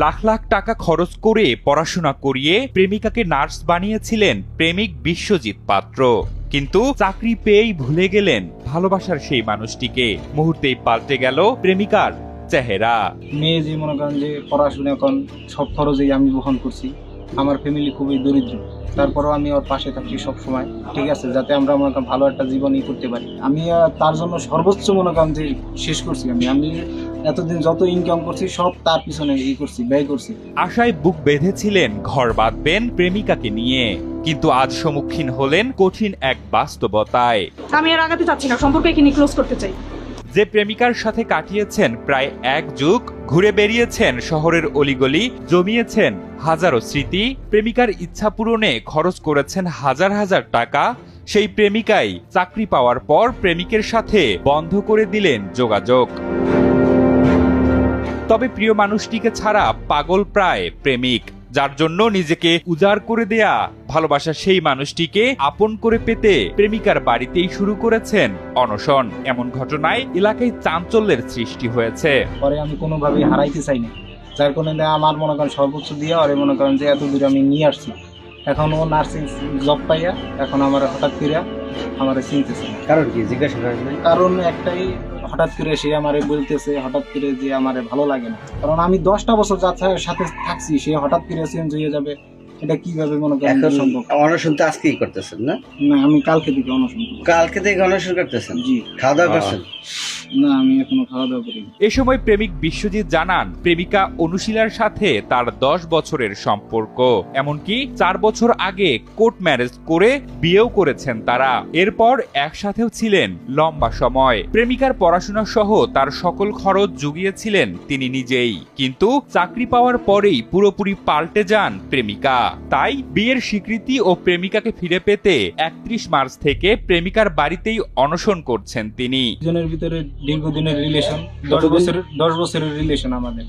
লাখ লাখ টাকা খরচ করে পড়াশোনা করিয়ে প্রেমিকাকে নার্স বানিয়েছিলেন প্রেমিক বিশ্বজিৎ পাত্র, কিন্তু চাকরি পেয়েই ভুলে গেলেন ভালোবাসার সেই মানুষটিকে। মুহূর্তেই পাল্টে গেল প্রেমিকার চেহারা। মেয়ে যে মনে করেন যে পড়াশোনা এখন সব খরচেই আমি বহন করছি, আমার ফ্যামিলি খুবই দরিদ্র, তারপরেও আমি ওর পাশে থাকি সব সময়, ঠিক আছে, যাতে আমরা মনে করেন ভালো একটা জীবনই করতে পারি। আমি তার জন্য সর্বোচ্চ মনে করেন যে শেষ করছি। আমি এতদিন যত ইনকাম করছি সব তার পিছনে করছি, ব্যয় করছি। আশায় বুক বেঁধেছিলেন ঘর বাঁধবেন প্রেমিকাকে নিয়ে, কিন্তু আজ সম্মুখীন হলেন কঠিন এক বাস্তবতায়। আমি আর আগাতে চাচ্ছি না, সম্পর্ক এখানে ক্লোজ করতে চাই। যে প্রেমিকার সাথে কাটিয়েছেন প্রায় এক যুগ, ঘুরে বেরিয়েছেন শহরের অলিগলি, জমিয়েছেন হাজারো স্মৃতি, প্রেমিকার ইচ্ছা পূরণে খরচ করেছেন হাজার হাজার টাকা, সেই প্রেমিকাই চাকরি পাওয়ার পর প্রেমিকের সাথে বন্ধ করে দিলেন যোগাযোগ। তবে প্রিয় মানুষটিকে ছাড়া পাগল প্রায় প্রেমিক, যার জন্য নিজেকে উজাড় করে দেয়া ভালোবাসা সেই মানুষটিকে আপন করে পেতে প্রেমিকার বাড়িতেই শুরু করেছেন অনশন। এমন ঘটনায় এলাকায় চাঞ্চল্যের সৃষ্টি হয়েছে। পরে আমি কোনোভাবেই হারাইতে চাই না, যার কারণে আমার মনে করেন সর্বোচ্চ দিয়ে আর মনে করেন যে এত দূরে আমি নিয়ে আসছি। এখন ও নার্সিং জব পাইয়া এখন আমার হঠাৎ করে আমার চিনতেছে। কারণ কি জিজ্ঞাসা করেন নাই? কারণ একটাই, হঠাৎ করে সে আমারে বলতেছে হঠাৎ করে যে আমারে ভালো লাগে না। কারণ আমি 10টা বছর যার সাথে থাকছি, সে হঠাৎ করে চেঞ্জ হয়ে যাবে, এটা কিভাবে মনে করেন সম্ভব? অনশন তো আজকেই করতেছেন না? না, আমি কালকে থেকে অনশন। কালকে থেকে অনশন করতেছেন? জি। খাওয়া দাওয়া করছেন? না, আমি এখনো খাওয়া দাওয়া করিনি। এ সময় প্রেমিক বিশ্বজিৎ জানান, প্রেমিকা অনুশীলার সাথে তার 10 বছরের সম্পর্ক, এমনকি 4 বছর আগে কোর্ট ম্যারেজ করে বিয়েও করেছেন তারা। এরপর একসাথেও ছিলেন লম্বা সময়। প্রেমিকার পড়াশোনা সহ তার সকল খরচ জুগিয়েছিলেন তিনি নিজেই, কিন্তু চাকরি পাওয়ার পরেই পুরোপুরি পাল্টে যান প্রেমিকা। তাই বিয়ের স্বীকৃতি ও প্রেমিকাকে ফিরে পেতে 31 মার্চ থেকে প্রেমিকার বাড়িতেই অনশন করছেন তিনি। দুজনের ভিতরে দীর্ঘদিনের রিলেশন, 10 বছরের রিলেশন আমাদের।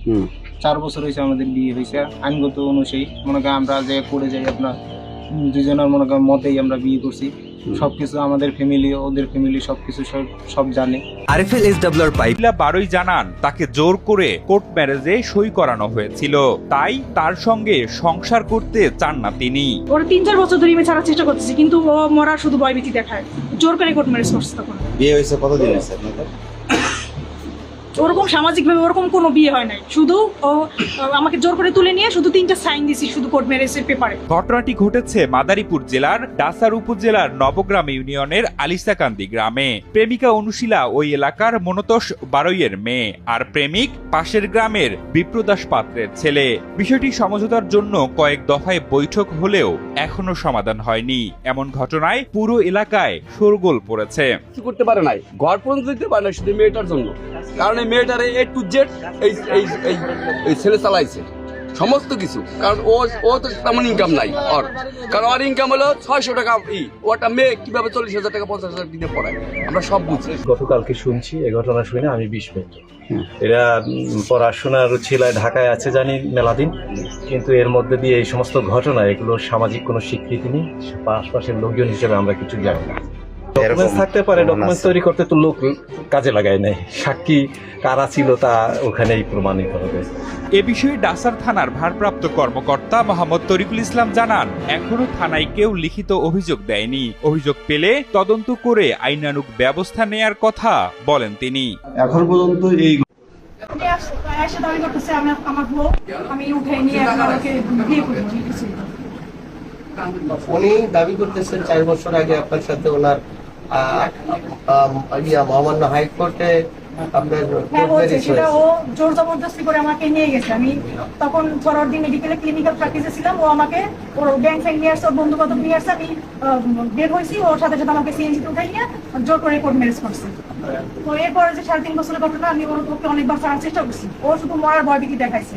4 বছর হয়েছে আমাদের বিয়ে হয়েছে। আইনগত অনুযায়ী মনে করেন আমরা যে করে যাই, আপনার দুজনের মনে করেন মতেই আমরা বিয়ে করছি। সবকিছু আমাদের ফ্যামিলি, ওদের ফ্যামিলি সবকিছু সব জানে। আরএফএল এসডব্লিউআর পাইপ 12ই জানান, তাকে জোর করে কোর্ট ম্যারেজে সই করানো হয়েছিল, তাই তার সঙ্গে সংসার করতে চান না তিনি। ওর 3-4 বছর ধরে আমি ছাড়ার চেষ্টা করতেছি, কিন্তু ও মরার শুধু ভয়ভীতি দেখায়। জোর করে কোর্ট ম্যারেজ করছে। তখন বিয়ে হয়েছে কতদিন হয়েছে আপনাদের? ওরকম সামাজিকভাবে ওরকম কোনো বিয়ে হয় নাই, শুধু ও আমাকে জোর করে তুলে নিয়ে শুধু 3টা সাইন দিছি শুধু কোর্ট ম্যারেজের পেপারে। ঘটনাটি ঘটেছে মাদারীপুর জেলার ডাসার উপজেলার নবগ্রাম ইউনিয়নের আলিসাকান্দি গ্রামে। প্রেমিকা অনুশীলা ওই এলাকার মনতোষ বারৈয়ের মেয়ে, আর প্রেমিক পাশের গ্রামের বিপ্রদাস পাত্রের ছেলে। বিষয়টি সমঝোতার জন্য কয়েক দফায় বৈঠক হলেও এখনো সমাধান হয়নি। এমন ঘটনায় পুরো এলাকায় শোরগোল পড়েছে। কিছু করতে পারে নাই, ঘর পর্যন্ত দিতে পারে না শুধু মেয়েটার জন্য। কারণ এই মেয়েটারে A to Z এই ছেলে চালাইছে সমস্ত কিছু। কারণ ও তো তেমন ইনকাম নাই ওর, কারণ ওর ইনকাম হলো 600 টাকা। ওটা মেয়ে কিভাবে 40,000 টাকা 50,000 দিতে পড়ায়, আমরা সব বুঝি। গতকালকে শুনছি এই ঘটনা শুনে আমি বিস্মিত। এরা পড়াশোনার ছেলে ঢাকায় আছে জানি মেলাদিন, কিন্তু এর মধ্যে দিয়ে এই সমস্ত ঘটনা, এগুলো সামাজিক কোনো স্বীকৃতি নেই। আশপাশের লোকজন হিসেবে আমরা কিছু জানি না। ডকুমেন্টস থাকতে পারে, ডকুমেন্টস তৈরি করতে তো লোক কাজে লাগায় নাই, সাক্ষী কারা ছিল তা ওখানেই প্রমাণিত হবে। এ বিষয়ে ডাসার থানার ভারপ্রাপ্ত কর্মকর্তা মোহাম্মদ তরিকুল ইসলাম জানান, এখনো থানায় কেউ লিখিত অভিযোগ দেয়নি। অভিযোগ পেলে তদন্ত করে আইনানুগ ব্যবস্থা নেয়ার কথা বলেন তিনি। এখন পর্যন্ত এই উনি দাবি করতেছেন 4 বছর আগে আপনার সাথে ওনার মহামান্য হাইকোর্টে আপনার সেটা ও জোর জবরদস্তি করে আমাকে নিয়ে গেছে। আমি তখন পরদিন মেডিকেলে ক্লিনিক্যাল প্র্যাকটিসে ছিলাম। ও আমাকে ওর ব্যাংক ফ্যাংক নিয়ে আসছে, ওর বন্ধু বান্ধব নিয়ে আসছে। আমি বের হয়েছি, ওর সাথে সাথে আমাকে সিএনজিতে উঠাই নিয়ে জোর করে কোর্ট ম্যারেজ করছে। তো এরপরে যে 3.5 বছরের ঘটনা, আমি ওর পক্ষে অনেকবার ছাড়ার চেষ্টা করছি। ও শুধু মরার ভয়ভীতি দেখাইছে।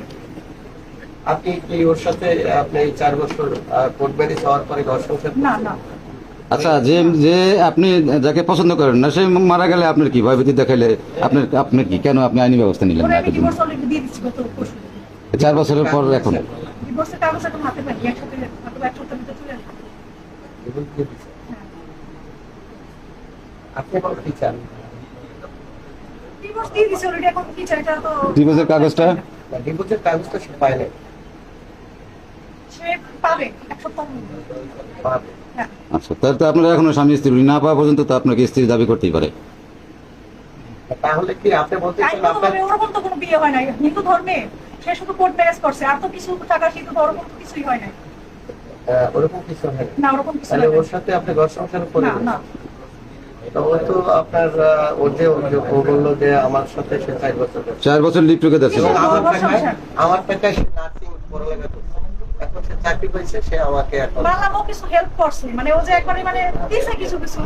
আপনি কি ওর সাথে আপনি 4 বছর কোর্ট ম্যারেজ হওয়ার পরে ঘর সংসার? না না। আচ্ছা, যে আপনি যাকে পছন্দ করেন না সে মারা গেলে আপনার কি ভয়ভীতি দেখাইলে আপনার কি, কেন আপনি আইনি ব্যবস্থা নিলেন না? 4 বছরের পর এখন আপনি কি চান? ডিভোর্সের কাগজটা ডিভোর্সের কাগজ তো সে পায় নাই। সে পাবে 1 সপ্তাহের মধ্যে। পাবে। হ্যাঁ। আচ্ছা তাহলে তো আপনারা এখনো স্বামী স্ত্রী না পাওয়া পর্যন্ত তো আপনাকে স্ত্রী দাবি করতেই পারে। তাহলে কি আপনি বলতেছেন আপনার কাইন্ডলি ওরকম তো কোনো বিয়ে হয় নাই হিন্দু ধর্মে, সে শুধু কোর্ট ম্যারেজ করছে, আর তো কিছু টাকা কিন্তু ওরকম তো কিছুই হয় নাই। ওরকম কিছু হয় না? না, ওরকম কিছু তাহলে হয় নাই। ওর সাথে আপনি ঘর সংসার করে না না, তো ও তো আপনার ওর যে ও বললো যে আমার সাথে সে 4 বছর ধরে। 4 বছর লিভ টুগেদার ছিল। এবং আমার ঘর টাকায় সংসার। সে নার্সিং পড়ালেখা করছে, এখন সে চাকরি পেয়েছে, সে আমাকে এখন বাংলাও কিছু হেল্প করছে, মানে ও যে একবারে মানে দিছে কিছু কিছু,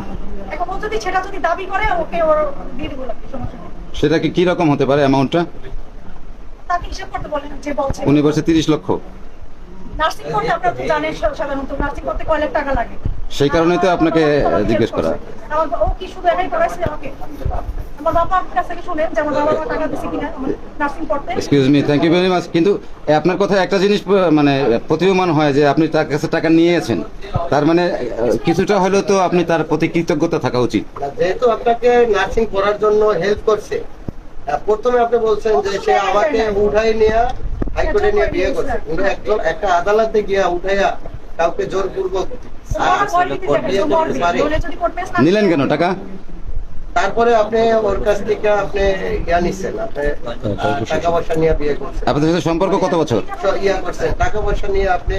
এখন ও যদি সেটা যদি দাবি করে ওকে ওর দিয়ে দেবো, লাগবে সমস্যা নেই। সেটা কি রকম হতে পারে অ্যামাউন্টটা? তাকে হিসাব করতে বলেন যে বলছে। উনি বলছে 30 লক্ষ। নার্সিং করতে আপনারা তো জানেন সাধারণত নার্সিং করতে কয় লাখ টাকা লাগে। সেই কারণেই তো আপনাকে জিজ্ঞেস করা। ও কি শুধু একাই করাইছে আমাকে? আমার বাবা আপনার কাছ থেকে শুনেন যে আমার বাবা টাকা দিছে কিনা আমার নার্সিং করতে। Excuse me, thank you very much. কিন্তু আপনার কথা একটা জিনিস মানে প্রতীয়মান হয় যে আপনি তার কাছে টাকা নিয়েছেন, তার মানে কিছুটা হলেও তো আপনি তার প্রতি কৃতজ্ঞতা থাকা উচিত। যেহেতু আপনাকে নার্সিং করার জন্য হেল্প করছে, প্রথমে আপনি বলছেন যে সে আমাকে উঠাই নিয়ে হাইকোর্টে নিয়ে বিয়ে করছে, কিন্তু একজন একটা আদালতে গিয়া উঠাইয়া কাউকে জোরপূর্বক বিয়ে করতে পারে। নিলেন কেন টাকা? তারপরে আপনি ওর কাছ থেকে আপনি ইয়া নিচ্ছেন, আপনি টাকা পয়সা নিয়ে বিয়ে করছেন, আপনাদের সাথে সম্পর্ক কত বছর? ইয়া করছেন টাকা পয়সা নিয়ে আপনি।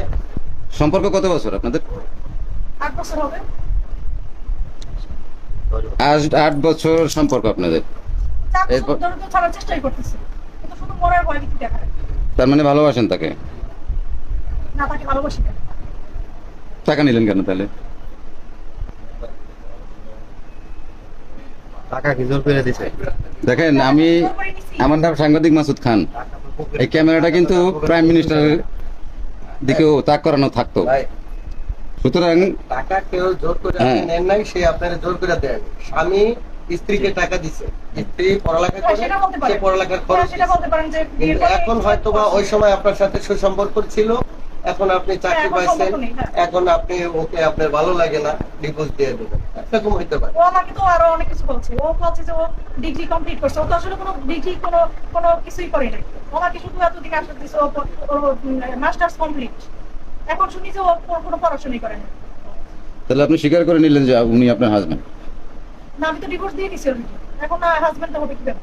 সম্পর্ক কত বছর আপনাদের? 8 বছর হবে। 8 বছর সম্পর্ক আপনাদের। 4 বছর ধরে তো ছাড়ার চেষ্টাই করতেছি, কিন্তু শুধু মরার ভয় ভীতি দেখায়। তার মানে ভালোবাসেন তাকে? না, তাকে ভালোবাসি না। টাকা নিলেন কেন তাহলে? টাকা কি জোর করে দিছে? দেখেন, আমার নাম সাংবাদিক মাসুদ খান। এই ক্যামেরাটা কিন্তু প্রাইম মিনিস্টারের দিকেও তাক করানো থাকতো, ভাই, সুতরাং টাকা কেউ জোর করে হ্যাঁ। আপনি নেন নাই, সে আপনারা জোর করে দেন। স্বামী স্ত্রীকে টাকা দিছে, স্ত্রী পড়ালেখা করে, সেটা বলতে পারেন। সে পড়ালেখার খরচ সেটা বলতে পারেন যে বিয়ের কিন্তু পরে এখন হয়তো বা ওই সময় আপনার সাথে সুসম্পর্ক ছিল, এখন আপনি চাকরি এখন পাইছেন, সম্পর্ক নেই, হ্যাঁ। এখন আপনি ওকে আপনার ভালো লাগে না, ডিভোর্স দিয়ে দেবেন, এরকম হইতে পারে। ও আমাকে তো আরো অনেক কিছু বলছে। ও বলছে যে ও ডিগ্রি কমপ্লিট করছে, ও তো আসলে কোনো ডিগ্রি কোনো কিছুই করে নাই। ও আমাকে শুধু এতদিন আসলে দিছে ও মাস্টার্স কমপ্লিট, এখন শুনি যে ও কোনো পড়াশোনাই করে না। তাহলে আপনি স্বীকার করে নিলেন যে উনি আপনার হাজবেন্ড। না, আমি তো ডিভোর্স দিয়ে দিছি অলরেডি, এখন হাজবেন্ড হবে কিভাবে?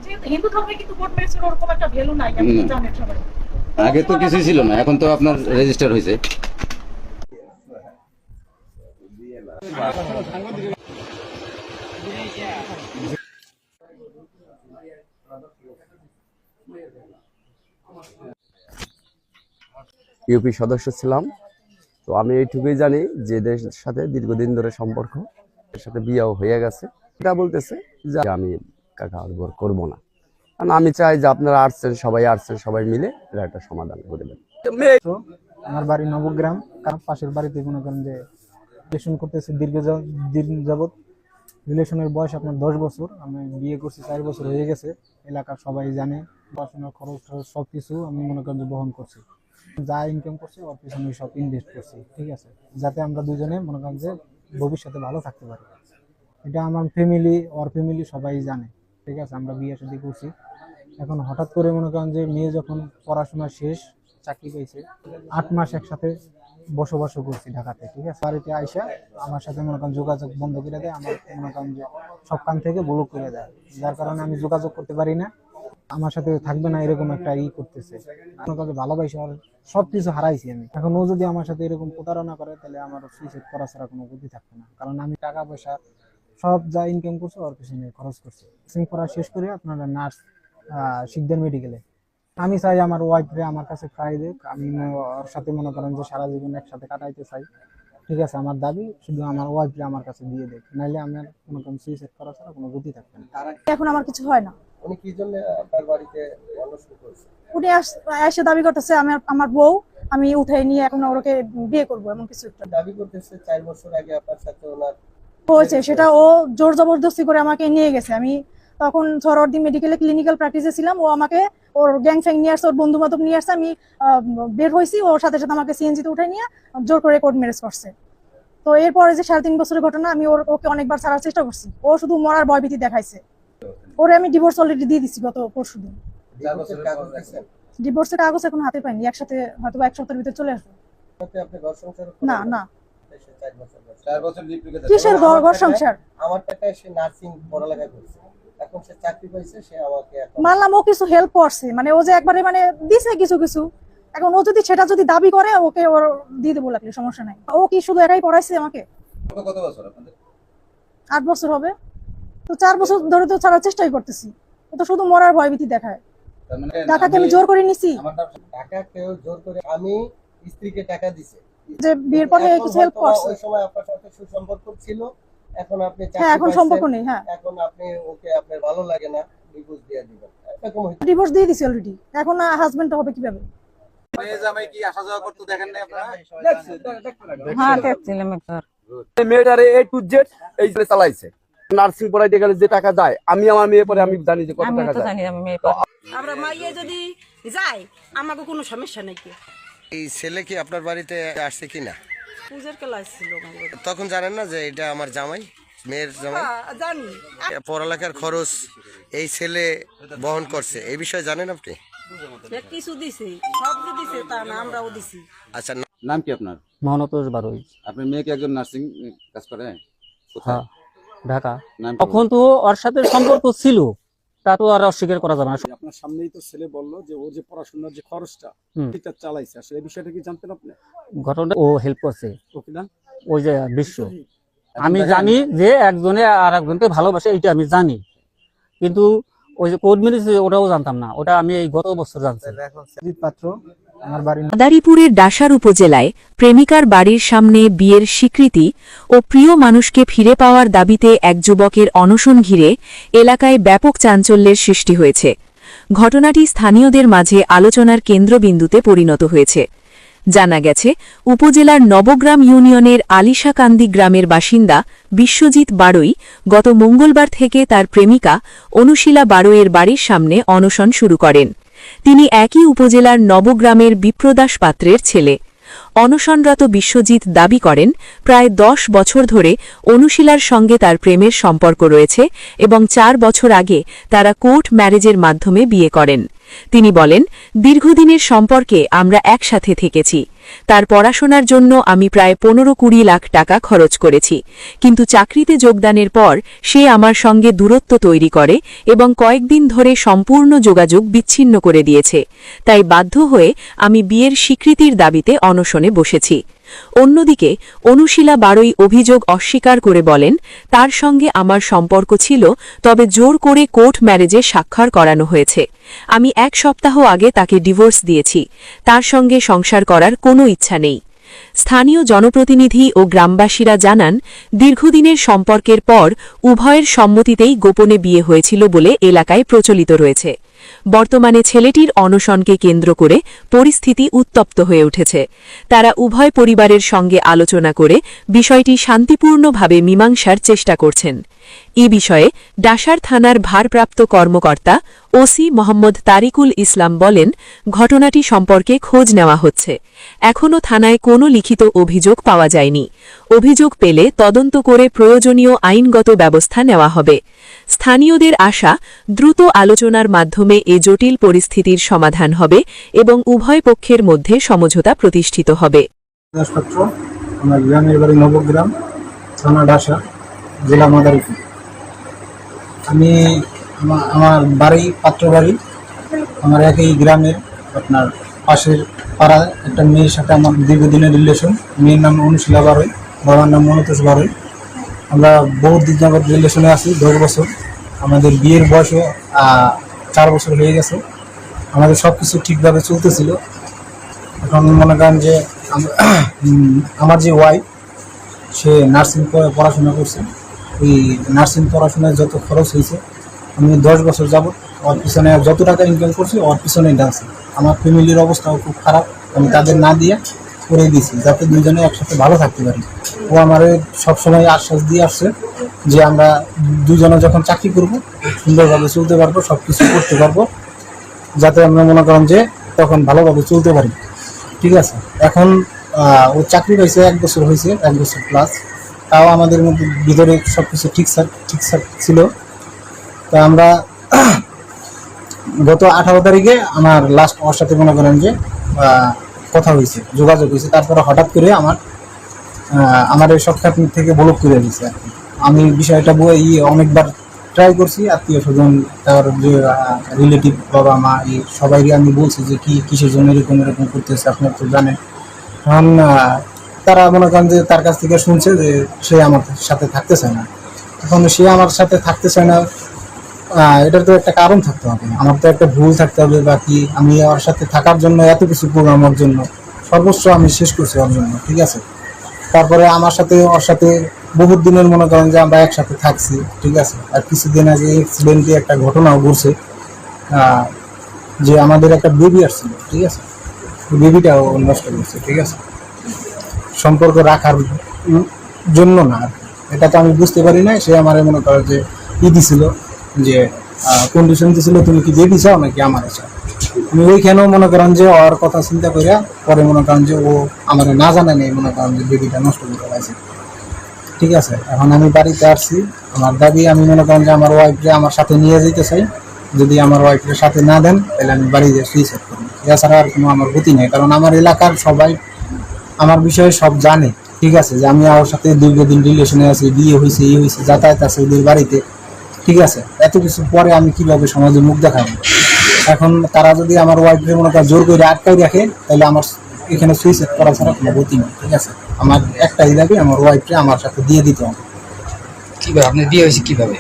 যেহেতু হিন্দু ধর্মে কিন্তু কোর্ট ম্যারেজের ওরকম একটা ভ্যালু নাই, আপনি তো জানেন সবাই। আগে তো কিছুই ছিল না, এখন তো আপনার রেজিস্টার হয়েছে। ইউপি সদস্য ছিলাম, তো আমি এইটুকুই জানি যে এদের সাথে দীর্ঘদিন ধরে সম্পর্ক, এর সাথে বিয়েও হয়ে গেছে। এটা বলতেছে যে আমি কাকা করবো না, কারণ আমি চাই যে আপনারা আসছেন, সবাই মিলে এরা একটা সমাধান করে দেবেন। আমার বাড়ি নবগ্রাম, কারণ পাশের বাড়িতে মনে করেন যে রিলেশন করতেছে দিন যাবত। রিলেশনের বয়স আপনার 10 বছর, আমি বিয়ে করছি 4 বছর হয়ে গেছে। এলাকার সবাই জানে, পড়াশোনার খরচ সবকিছু আমি মনে করেন যে বহন করছি, যা ইনকাম করছি ওর পিছনে সব ইনভেস্ট করছি, ঠিক আছে, যাতে আমরা দুজনে মনে করেন যে ভবিষ্যতে ভালো থাকতে পারি। এটা আমার ফ্যামিলি, ওর ফ্যামিলি সবাই জানে, ঠিক আছে। আমরা বিয়ে শাদী করছি, এখন হঠাৎ করে মনে করেন যে মেয়ে যখন পড়াশোনা শেষ, চাকরি পেয়েছে, 8 মাস একসাথে বসবাস করছি ঢাকাতে, ঠিক আছে। বাড়িতে আইসা আমার সাথে মনে করেন যোগাযোগ বন্ধ করে দেয়, আমার মনে করেন যে সব কান থেকে ব্লক করে দেয়, যার কারণে আমি যোগাযোগ করতে পারি না, আমার সাথে থাকবে না এরকম একটা করতেছে। মনে করেন ভালোবাসি আর সবকিছু হারাইছি আমি। এখন ও যদি আমার সাথে এরকম প্রতারণা করে, তাহলে আমার সুইসাইড করা ছাড়া কোনো গতি থাকবে না, কারণ আমি টাকা পয়সা সব যা ইনকাম করছি ওর পিছনে খরচ করছি। নার্সিং পড়া শেষ করে আপনারা নার্স শিকদার মেডিকেলে। আমি চাই আমার ওয়াইফরে আমার কাছে ফ্রাই দেখ, আমি ওর সাথে মনে করেন যে সারা জীবন একসাথে কাটাইতে চাই, ঠিক আছে। আমার দাবি শুধু আমার ওয়াইফরে আমার কাছে দিয়ে দেখ, নাইলে আমার মনে করেন সুইসাইড করা ছাড়া কোনো গতি থাকবে না। এখন আমার কিছু হয় না। উনি কি জন্য আপনার বাড়িতে অনশন করছে? উনি এসে দাবি করতেছে আমার বউ, আমি উঠে নিয়ে এখন ওকে বিয়ে করবো, এমন কিছু একটা দাবি করতেছে 4 বছর আগে আপনার সাথে ওনার হয়েছে। সেটা ও জোর জবরদস্তি করে আমাকে নিয়ে গেছে। আমি তখন সরওয়ার্দী মেডিকেলে ক্লিনিক্যাল প্র্যাকটিসে ছিলাম, ও আমাকে ওর গ্যাং ফ্যাং নিয়ে আসছে, ওর বন্ধু বান্ধব নিয়ে আসছে, আমি বের হয়েছি, ওর সাথে সাথে আমাকে সিএনজিতে উঠে নিয়ে জোর করে কোর্ট ম্যারেজ করছে। তো এরপরে যে 3.5 বছরের ঘটনা, আমি ওকে অনেকবার ছাড়ার চেষ্টা করছি, ও শুধু মরার ভয় ভীতি দেখাইছে। ওরে আমি ডিভোর্স অলরেডি দিয়ে দিছি গত পরশুদিন। ডিভোর্সের কাগজ দিয়েছেন? ডিভোর্সের কাগজ এখন হাতে পাইনি, একসাথে হয়তো 1 সপ্তাহের ভিতরে চলে আসবে। তাতে আপনি ঘর সংসার না না, 4 বছর বয়স। 4 বছর লিভ রেখে কিসের ঘর সংসার? আমার টাকায় সে নার্সিং পড়ালেখা করছে, এখন সে চাকরি পাইছে, সে আমাকে এখন মানলাম ও কিছু হেল্প করছে, মানে ও যে একবারে মানে দিছে কিছু কিছু, এখন ও যদি সেটা যদি দাবি করে ওকে ওর দিয়ে দেবো, লাগলে সমস্যা নাই। ও কি শুধু একাই পড়াইছে আমাকে? কত বছর আপনাদের? 8 বছর হবে তো, 4 বছর ধরে তো ছাড়ার চেষ্টাই করতেছি। ও তো শুধু মরার ভয়ভীতি দেখায়। তার মানে টাকাকে আমি জোর করে নিছি, আমার নাম টাকা কেউ জোর করে, আমি স্ত্রীকে টাকা দিছে, যে বিয়ের পরে এখন কিছু হেল্প হয়তো করছে। ওই সময় আপনার সাথে সুসম্পর্ক ছিল, এখন আপনি চাকরি হ্যাঁ, এখন পাইছেন, সম্পর্ক নেই। হ্যাঁ, এখন আপনি ওকে আপনার ভালো লাগে না, ডিভোর্স দিয়ে দিবেন, এরকম হইতে ডিভোর্স দিয়ে দিছি অলরেডি। এখন হাজবেন্ড হবে কিভাবে? মেয়ে জামাই কি আসা যাওয়া করতে দেখেন না আপনারা? হ্যাঁ দেখছিলাম একবার। এই মেয়েটারে A to Z এই ছেলে চালাইছে। নার্সিং পড়াইতে গেলে যে টাকা যায়, আমি আমার মেয়ে পরে আমি জানি যে কত আমি টাকা তো যায়। জানি আমি মেয়ে পাবো। আমরা মাইয়ে যদি যাই আমাকে কোনো সমস্যা নাই। কি এই ছেলে কি আপনার বাড়িতে আসছে কিনা পূজার ক্লাস ছিল তখন জানেন না যে এটা আমার জামাই, মেয়ের জামাই? জানি। পড়ালেখার খরচ এই ছেলে বহন করছে, এই বিষয়ে জানেন আপনি? সে কিছু দিছে, সব যে দিছে তা না, আমরাও দিছি। আচ্ছা, নাম কি আপনার? মহানতোষ বারোই। আপনার মেয়ে কি একজন নার্সিং কাজ করে? হ্যাঁ, ঢাকা। নাম কি? তখন তো ওর সাথে সম্পর্ক ছিল, তা তো আর অস্বীকার করা যাবে না। আপনার সামনেই তো ছেলে বললো যে ওর যে পড়াশোনার যে খরচটা ঠিকঠাক চালাইছে, আসলে এই বিষয়টা কি জানতেন আপনি? ঘটনা ও হেল্প করছে, ও কিনা ওই যে বিশ্ব। আমি জানি যে একজনে আর একজনকে ভালোবাসে, এইটা আমি জানি, কিন্তু ওই যে কোড মিলিছে ওটাও জানতাম না, ওটা আমি এই গত বছর জানছি। পাত্র আমার বাড়ি মাদারীপুরের ডাসার উপজেলায় প্রেমিকার বাড়ির সামনে বিয়ের স্বীকৃতি ও প্রিয় মানুষকে ফিরে পাওয়ার দাবিতে এক যুবকের অনশন ঘিরে এলাকায় ব্যাপক চাঞ্চল্যের সৃষ্টি হয়েছে। ঘটনাটি স্থানীয়দের মাঝে আলোচনার কেন্দ্রবিন্দুতে পরিণত হয়েছে। জানা গেছে, উপজেলার নবগ্রাম ইউনিয়নের আলিশাকান্দি গ্রামের বাসিন্দা বিশ্বজিৎ বাড়ই গত মঙ্গলবার থেকে তার প্রেমিকা অনুশীলা বাড়ইয়ের বাড়ির সামনে অনশন শুরু করেন। তিনি একই উপজেলার নবগ্রামের বিপ্রদাস পাত্রের ছেলে। অনশনরত বিশ্বজিৎ দাবি করেন, প্রায় 10 বছর ধরে অনুশীলার সঙ্গে তার প্রেমের সম্পর্ক রয়েছে এবং 4 বছর আগে তারা কোর্ট ম্যারেজের মাধ্যমে বিয়ে করেন। তিনি বলেন, দীর্ঘদিনের সম্পর্কে আমরা একসাথে থেকেছি। তার পড়াশোনার জন্য আমি প্রায় 15-20 লাখ টাকা খরচ করেছি, কিন্তু চাকরিতে যোগদানের পর সে আমার সঙ্গে দূরত্ব তৈরি করে এবং কয়েকদিন ধরে সম্পূর্ণ যোগাযোগ বিচ্ছিন্ন করে দিয়েছে। তাই বাধ্য হয়ে আমি বিয়ের স্বীকৃতির দাবিতে অনশনে বসেছি। অন্যদিকে অনুশীলা বাড়ই অভিযোগ অস্বীকার করে বলেন, তার সঙ্গে আমার সম্পর্ক ছিল, তবে জোর করে কোর্ট ম্যারেজে স্বাক্ষর করানো হয়েছে। আমি 1 সপ্তাহ আগে তাকে ডিভোর্স দিয়েছি। তার সঙ্গে সংসার করার কোনো ইচ্ছা নেই। স্থানীয় জনপ্রতিনিধি ও গ্রামবাসীরা জানান, দীর্ঘদিনের সম্পর্কের পর উভয়ের সম্মতিতেই গোপনে বিয়ে হয়েছিল বলে এলাকায় প্রচলিত রয়েছে। বর্তমানে ছেলেটির অনশনকে কেন্দ্র করে পরিস্থিতি উত্তপ্ত হয়ে উঠেছে। তারা উভয় পরিবারের সঙ্গে আলোচনা করে বিষয়টি শান্তিপূর্ণভাবে মীমাংসার চেষ্টা করছেন। এ বিষয়ে ডাসার থানার ভারপ্রাপ্ত কর্মকর্তা ওসি মোহাম্মদ তারিকুল ইসলাম বলেন, ঘটনাটি সম্পর্কে খোঁজ নেওয়া হচ্ছে। এখনও থানায় কোনো লিখিত অভিযোগ পাওয়া যায়নি। অভিযোগ পেলে তদন্ত করে প্রয়োজনীয় আইনগত ব্যবস্থা নেওয়া হবে। স্থানীয়দের আশা, দ্রুত আলোচনার মাধ্যমে এ জটিল পরিস্থিতির সমাধান হবে এবং উভয় পক্ষের মধ্যে সমঝোতা প্রতিষ্ঠিত হবে। আমার গ্রামের বাড়ি নবগ্রাম, থানা ডাসা, জেলা মাদারীপুর। আমি আমার বাড়ি পাত্র বাড়ি, আমার একই গ্রামের আপনার পাশের পাড়ায় একটা মেয়ের সাথে আমার দীর্ঘদিনের রিলেশন। মেয়ের নাম অনুশীলা বাড়ই, বাবার নাম মহানতোষ বাড়ই। আমরা বহুত দিন যাবত রিলেশনে আছি, 10 বছর। আমাদের বিয়ের বয়সও 4 বছর হয়ে গেছে। আমাদের সব কিছু ঠিকভাবে চলতেছিল। এখন মনে করেন যে আমার যে ওয়াইফ, সে নার্সিং পড়াশোনা করছে। ওই নার্সিং পড়াশোনায় যত খরচ হয়েছে, আমি 10 বছর যাবত ওর পিছনে যত টাকা ইনকাম করছি ওর পিছনেই ডাকছি। আমার ফ্যামিলির অবস্থাও খুব খারাপ, আমি তাদের না দিয়ে করে দিয়েছি যাতে দুজনে একসাথে ভালো থাকতে পারি। ও আমার সবসময় আশ্বাস দিয়ে আসছে যে আমরা দুজনে যখন চাকরি করব সুন্দরভাবে চলতে পারবো, সব কিছু করতে পারবো, যাতে আমরা মনে করেন যে তখন ভালোভাবে চলতে পারি। ঠিক আছে, এখন ও চাকরি পাইছে 1 বছর হয়েছে, 1 বছর প্লাস। তাও আমাদের মধ্যে ভিতরে সব কিছু ঠিকঠাক ছিল। তো আমরা গত 18 তারিখে আমার লাস্ট ওর সাথে মনে করেন যে কথা হয়েছে, যোগাযোগ হয়েছে। তারপরে হঠাৎ করে আমার এই সব খাত থেকে ব্লক করে দিয়েছে আর কি। আমি বিষয়টা অনেকবার ট্রাই করছি, আত্মীয় স্বজন, তার যে রিলেটিভ, বাবা মা, এই সবাইকে আমি বলছি যে কিসের জন্য এরকম করতেছে, আপনার তো জানেন। এখন তারা মনে করেন যে তার কাছ থেকে শুনছে যে সে আমার সাথে থাকতেছে না। এখন সে আমার সাথে থাকতেছে না, এটার তো একটা কারণ থাকতে হবে, আমার তো একটা ভুল থাকতে হবে। বাকি আমি ওর সাথে থাকার জন্য এত কিছু করলাম, ওর জন্য সর্বোচ্চ আমি শেষ করছি ওর জন্য, ঠিক আছে। তারপরে ওর সাথে বহুত দিনের মনে করেন যে আমরা একসাথে থাকছি, ঠিক আছে। আর কিছুদিন আগে অ্যাক্সিডেন্টলি একটা ঘটনাও ঘটছে, যে আমাদের একটা বেবি আসছিল, ঠিক আছে। বেবিটাও নষ্ট করছে, ঠিক আছে, সম্পর্ক রাখার জন্য না। এটা তো আমি বুঝতে পারি না। সে আমার মনে করে যে দিছিল, যে কন্ডিশন দিছিল, তুমি কি বেবি চাও নাকি আমার চাও। আমি ওইখানেও মনে করেন যে ওর কথা চিন্তা করিয়া পরে মনে করেন যে ও আমার না জানা নেই, মনে করেন যে বেবিটা নষ্ট করে আছে, ঠিক আছে। এখন আমি বাড়িতে আসছি, আমার দাবি আমি মনে করেন যে আমার ওয়াইফকে আমার সাথে নিয়ে যেতে চাই। যদি আমার ওয়াইফের সাথে না দেন তাহলে আমি বাড়িতে সুইসাইড করবো, এছাড়া আর কোনো আমার গতি নেই। কারণ আমার এলাকার সবাই আমার বিষয়ে সব জানে, ঠিক আছে, যে আমি ওর সাথে দীর্ঘদিন রিলেশনে আছি, বিয়ে হয়েছে, যাতায়াত আছে ওদের বাড়িতে, ঠিক আছে। এত কিছু পরে আমি কিভাবে সমাজে মুখ দেখাবো? এখন তারা যদি আমার ওয়াইফকে মনে করেন জোর করে আটকাই রাখে, তাহলে আমার এখানে সুইসাইড করা ছাড়া কোনো গতি নেই, ঠিক আছে। আমার একটাই দাবি, আমার ওয়াইফকে আমার সাথে দিয়ে দিতে হবে। কিভাবে আপনার বিয়ে হয়েছে? কিভাবে?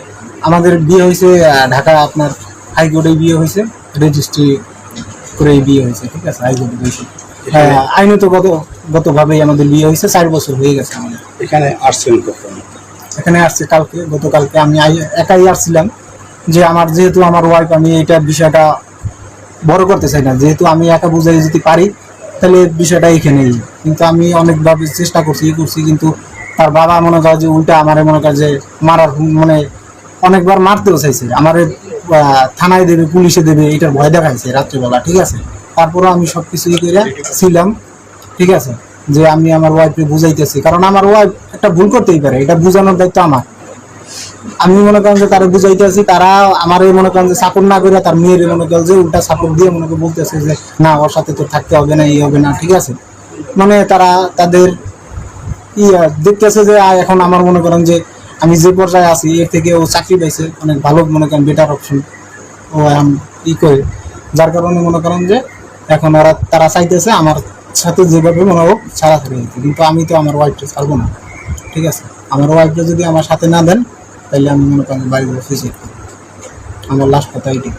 আমাদের বিয়ে হয়েছে ঢাকা আপনার হাইকোর্টে বিয়ে হয়েছে, রেজিস্ট্রি করে বিয়ে হয়েছে, ঠিক আছে, হাইকোর্টে হয়েছে। হ্যাঁ, আইনত গতভাবেই আমাদের বিয়ে হয়েছে, 4 বছর হয়ে গেছে আমাদের। এখানে আসছেন কখন? এখানে আসছে গতকালকে আমি একাই আসছিলাম, যে যেহেতু আমার ওয়াইফ, আমি এইটা বিষয়টা বড় করতে চাই না, যেহেতু আমি একা বুঝাই যদি পারি তাহলে বিষয়টা এখানেই। কিন্তু আমি অনেকভাবে চেষ্টা করছি, কিন্তু তার বাবা মনে করে যে উল্টা আমার মনে করে যে মারার, মানে অনেকবার মারতেও চাইছে, আমার থানায় দেবে, পুলিশে দেবে, এটার ভয় দেখাইছে রাত্রিবেলা, ঠিক আছে। তারপরে আমি সবকিছু করে ছিলাম, ঠিক আছে, যে আমি আমার ওয়াইফকে বুঝাইতেছি। কারণ আমার ওয়াইফ একটা ভুল করতেই পারে, এটা বুঝানোর দায়িত্ব আমার। আমি মনে করেন যে তারা বুঝাইতেছি, তারা আমার মনে করেন যে সাপোর্ট না করে তার মেয়ের মনে করেন যে উল্টা সাপোর্ট দিয়ে মনে করে বলতেছে যে না, ওর সাথে তো থাকতে হবে না, এই হবে না, ঠিক আছে। মানে তারা তাদের দেখতেছে যে এখন আমার মনে করেন যে আমি যে পর্যায়ে আছি, এর থেকে ও চাকরি পাইছে, অনেক ভালো মনে করেন বেটার অপশন ও করে, যার কারণে মনে করেন যে এখন তারা চাইতেছে আমার সাথে যেভাবে মনে হোক ছাড়াছাড়ি হইতে। কিন্তু আমি তো আমার ওয়াইফকে ছাড়বো না, ঠিক আছে। আমার ওয়াইফকে যদি আমার সাথে না দেন তাহলে আমি মনে করেন বাড়িতে সুইসাইড করবো। আমার লাস্ট কথা এইটাই।